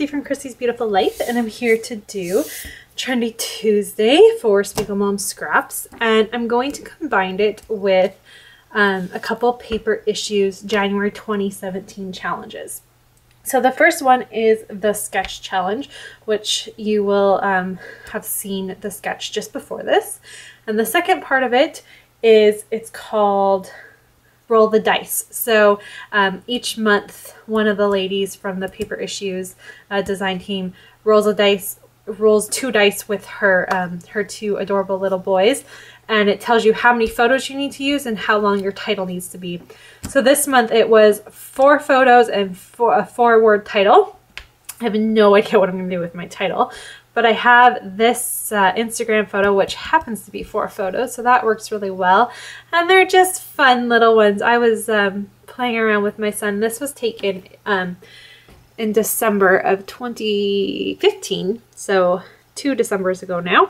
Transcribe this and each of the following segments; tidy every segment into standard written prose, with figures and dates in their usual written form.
Christy from Christy's Beautiful Life, and I'm here to do Trendy Tuesday for Spiegel Mom Scraps, and I'm going to combine it with a couple paper issues January 2017 challenges. So the first one is the sketch challenge, which you will have seen the sketch just before this. And the second part of it is, it's called Roll the Dice. So each month, one of the ladies from the paper issues design team rolls two dice with her her two adorable little boys, and it tells you how many photos you need to use and how long your title needs to be. So this month it was 4 photos and a 4-word title. I have no idea what I'm going to do with my title, but I have this Instagram photo, which happens to be 4 photos, so that works really well. And they're just fun little ones. I was playing around with my son. This was taken in December of 2015, so 2 Decembers ago now.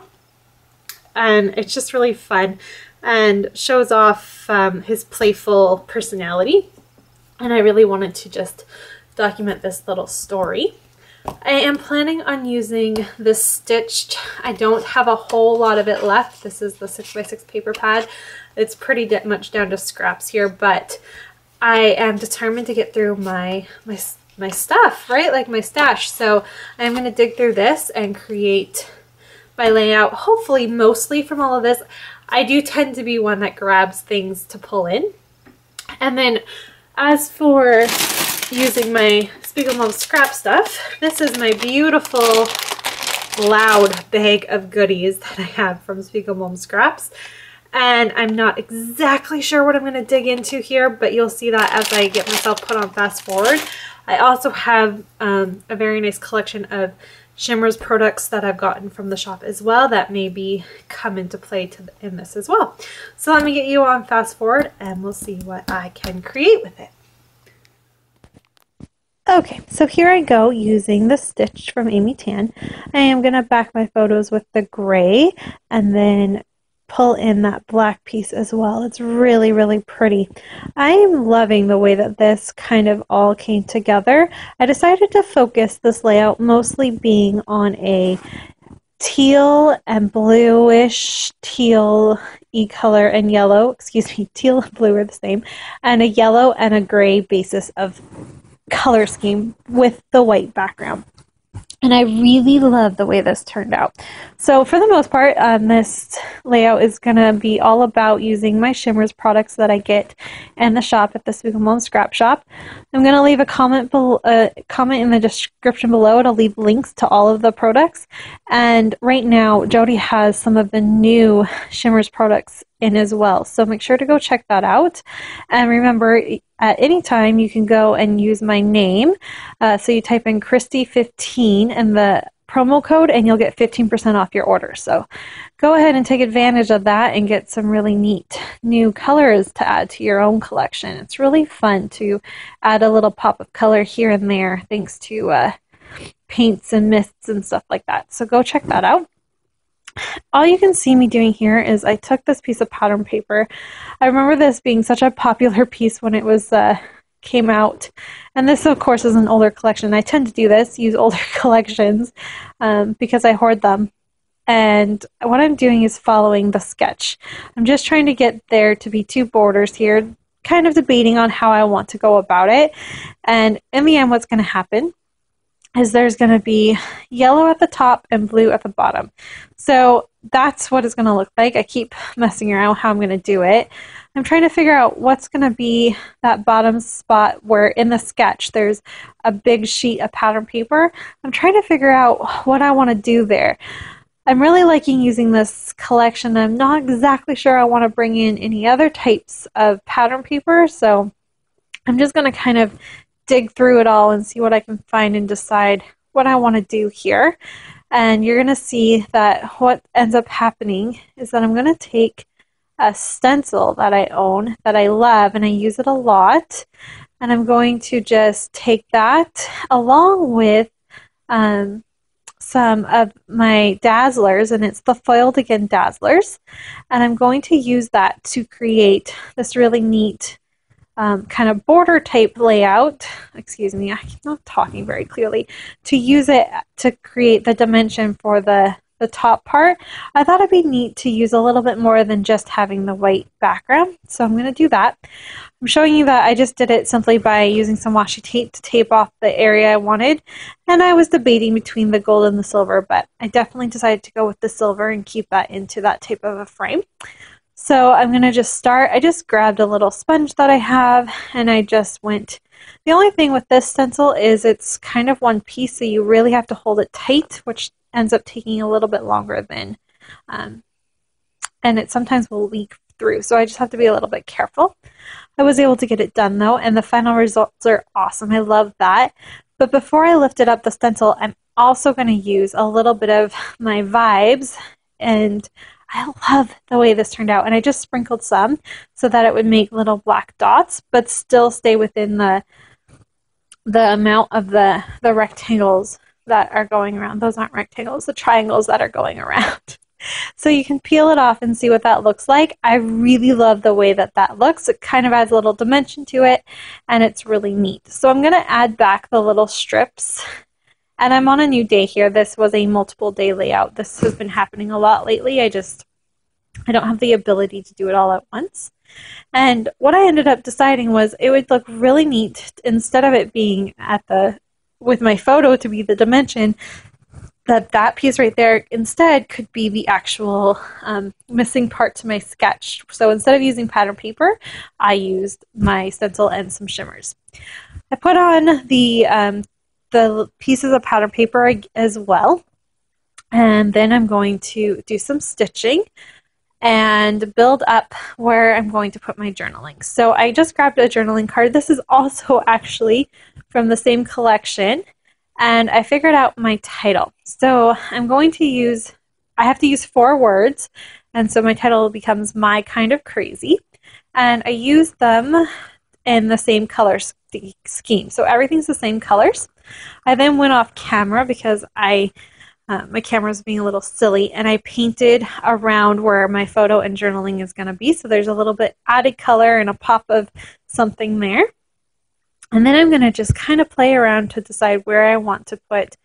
And it's just really fun and shows off his playful personality. And I really wanted to just document this little story. I am planning on using this stitched. I don't have a whole lot of it left. This is the 6x6 paper pad. It's pretty much down to scraps here, but I am determined to get through my stuff, right? Like my stash. So I'm going to dig through this and create my layout, hopefully mostly from all of this. I do tend to be one that grabs things to pull in. And then as for using my Spiegel Mom scrap stuff, this is my beautiful loud bag of goodies that I have from Spiegel Mom Scraps. And I'm not exactly sure what I'm going to dig into here, but you'll see that as I get myself put on fast forward. I also have a very nice collection of shimmerz products that I've gotten from the shop as well that maybe come into play in this as well. So let me get you on fast forward and we'll see what I can create with it. Okay, so here I go using the stitch from Amy Tan. I am going to back my photos with the gray and then pull in that black piece as well. It's really, really pretty. I am loving the way that this kind of all came together. I decided to focus this layout mostly being on a teal and bluish, teal color and yellow, excuse me, teal and blue are the same, and a yellow and a gray basis of color scheme with the white background. And I really love the way this turned out. So for the most part, this layout is going to be all about using my shimmerz products that I get in the shop at the Spiegel Mom Scrap Shop. I'm going to leave a comment in the description below to leave links to all of the products. And right now, Jody has some of the new shimmerz products in as well. So make sure to go check that out. And remember, at any time you can go and use my name. So you type in Christy15 and the promo code and you'll get 15% off your order. So go ahead and take advantage of that and get some really neat new colors to add to your own collection. It's really fun to add a little pop of color here and there thanks to paints and mists and stuff like that. So go check that out. All you can see me doing here is I took this piece of pattern paper. I remember this being such a popular piece when it was came out, and this of course is an older collection. I tend to do this, use older collections because I hoard them, and what I'm doing is following the sketch. I'm just trying to get there to be 2 borders here, kind of debating on how I want to go about it, and in the end what's going to happen is there's going to be yellow at the top and blue at the bottom. So that's what it's going to look like. I keep messing around how I'm going to do it. I'm trying to figure out what's going to be that bottom spot where in the sketch there's a big sheet of pattern paper. I'm trying to figure out what I want to do there. I'm really liking using this collection. I'm not exactly sure I want to bring in any other types of pattern paper, so I'm just going to kind of dig through it all and see what I can find and decide what I want to do here. And you're going to see that what ends up happening is that I'm going to take a stencil that I own, that I love, and I use it a lot. And I'm going to just take that along with some of my dazzlers, and it's the Foiled Again dazzlers. And I'm going to use that to create this really neat kind of border type layout, excuse me, I'm not talking very clearly, to use it to create the dimension for the top part. I thought it'd be neat to use a little bit more than just having the white background, so I'm going to do that. I'm showing you that I just did it simply by using some washi tape to tape off the area I wanted, and I was debating between the gold and the silver, but I definitely decided to go with the silver and keep that into that type of a frame. So I'm going to just start. I just grabbed a little sponge that I have, and I just went. The only thing with this stencil is it's kind of one piece, so you really have to hold it tight, which ends up taking a little bit longer than, and it sometimes will leak through, so I just have to be a little bit careful. I was able to get it done though, and the final results are awesome. I love that. But before I lifted up the stencil, I'm also going to use a little bit of my vibes, and I love the way this turned out, and I just sprinkled some so that it would make little black dots, but still stay within the amount of the rectangles that are going around. Those aren't rectangles, the triangles that are going around. So you can peel it off and see what that looks like. I really love the way that that looks. It kind of adds a little dimension to it, and it's really neat. So I'm going to add back the little strips. And I'm on a new day here. This was a multiple day layout. This has been happening a lot lately. I don't have the ability to do it all at once. And what I ended up deciding was it would look really neat instead of it being with my photo to be the dimension, that piece right there instead could be the actual missing part to my sketch. So instead of using pattern paper, I used my stencil and some shimmers. I put on the pieces of pattern paper as well, and then I'm going to do some stitching and build up where I'm going to put my journaling. So I just grabbed a journaling card. This is also actually from the same collection, and I figured out my title. So I'm going to I have to use 4 words, and so my title becomes My Kind of Crazy, and I use them in the same color scheme. So everything's the same colors. I then went off camera because my camera was being a little silly, and I painted around where my photo and journaling is going to be. So there's a little bit added color and a pop of something there. And then I'm going to just kind of play around to decide where I want to put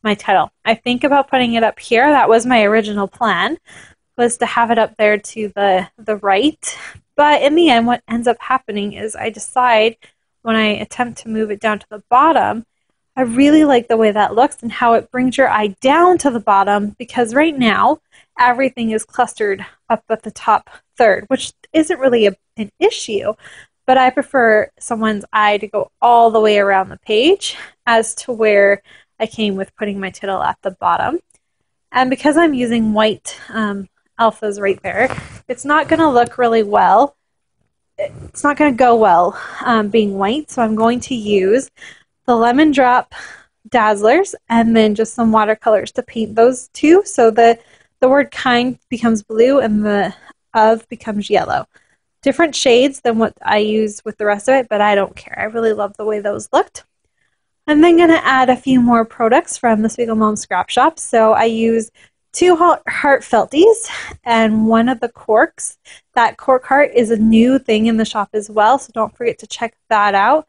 my title. I think about putting it up here. That was my original plan, was to have it up there to the right. But in the end, what ends up happening is I decide when I attempt to move it down to the bottom, I really like the way that looks and how it brings your eye down to the bottom, because right now everything is clustered up at the top third, which isn't really an issue, but I prefer someone's eye to go all the way around the page as to where I came with putting my title at the bottom. And because I'm using white alphas right there, it's not going to look really well. It's not going to go well being white, so I'm going to use the Lemon Drop Dazzlers and then just some watercolors to paint those two, so the word kind becomes blue and the of becomes yellow. Different shades than what I use with the rest of it, but I don't care. I really love the way those looked. I'm then going to add a few more products from the Spiegel Mom Scrap Shop. So I use 2 heart felties and one of the corks. That cork heart is a new thing in the shop as well, so don't forget to check that out.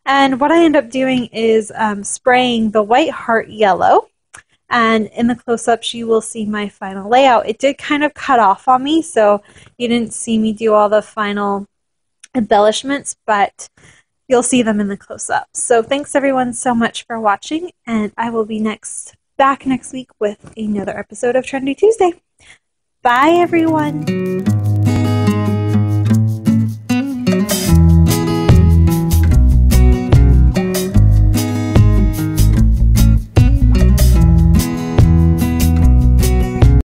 And what I end up doing is spraying the white heart yellow. And in the close-ups, you will see my final layout. It did kind of cut off on me, so you didn't see me do all the final embellishments, but you'll see them in the close-ups. So thanks everyone so much for watching, and I will be back next week with another episode of Trendy Tuesday. Bye everyone!